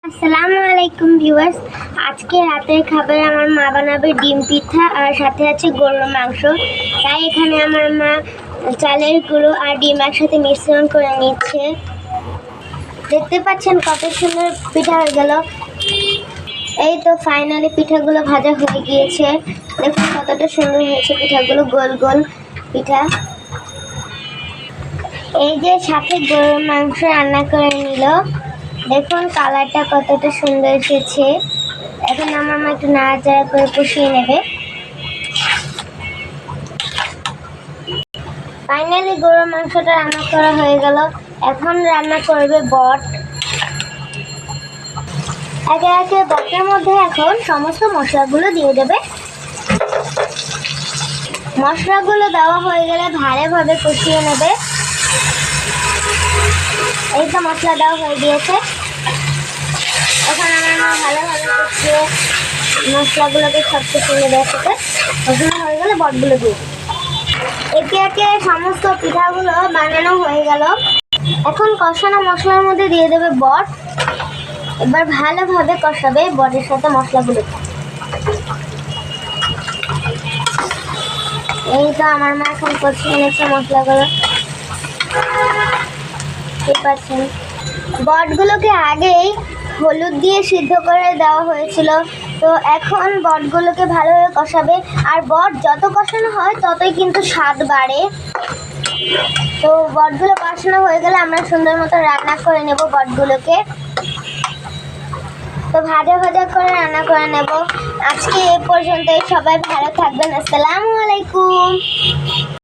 আসসালামু আলাইকুম ভিউয়ার্স। আজকে রাতের খাবারে আমার মা বানাবে ডিম পিঠা আর সাথে আছে গরুর মাংস। তাই এখানে আমার মা চালের গুঁড়ো আর ডিম একসাথে মিশ্রণ করে নিচ্ছে। দেখতে পাচ্ছেন কত সুন্দর পিঠা হয়ে গেল। এই তো ফাইনালি পিঠাগুলো ভাজা হয়ে গিয়েছে। দেখুন কতটা সুন্দর হয়েছে পিঠাগুলো, গোল গোল পিঠা। এই যে সাথে গরুর মাংস রান্না করে নিল। দেখুন কালারটা কতটা সুন্দর এসেছে। এখন আমার মা একটু নাড়াচাড়া করে কষিয়ে নেবে। ফাইনালি গরুর মাংসটা রান্না করা হয়ে গেল। এখন রান্না করবে বট। একে একে বটের মধ্যে এখন সমস্ত মশলাগুলো দিয়ে দেবে। মশলাগুলো দেওয়া হয়ে গেলে ভালোভাবে কষিয়ে নেবে। এই তো মশলা দেওয়া হয়ে গিয়েছে। এখন আমার মা ভালোভাবে কষিয়ে মশলাগুলোকে সব কিছু নেবে একসাথে। কষানো হয়ে গেলে বটগুলো দিয়ে একে একে সমস্ত পিঠাগুলো বানানো হয়ে গেল। এখন কষানো মশলার মধ্যে দিয়ে দেবে বট। এবার ভালোভাবে কষাবে বটের সাথে মশলাগুলো। এই তো আমার মা এখন কষিয়ে নিচ্ছে মশলাগুলো। ঠিক পাচ্ছেন বটগুলোকে আগেই হলুদ দিয়ে সিদ্ধ করে দেওয়া হয়েছিল। তো এখন বটগুলোকে ভালোভাবে কষাবে। আর বট যত কষানো হয় ততই কিন্তু স্বাদ বাড়ে। তো বটগুলো কষানো হয়ে গেলে আমরা সুন্দর মতো রান্না করে নেব বটগুলোকে। তো ভাজা ভাজা করে রান্না করে নেব। আজকে এ পর্যন্তই। সবাই ভালো থাকবেন। আসসালামু আলাইকুম।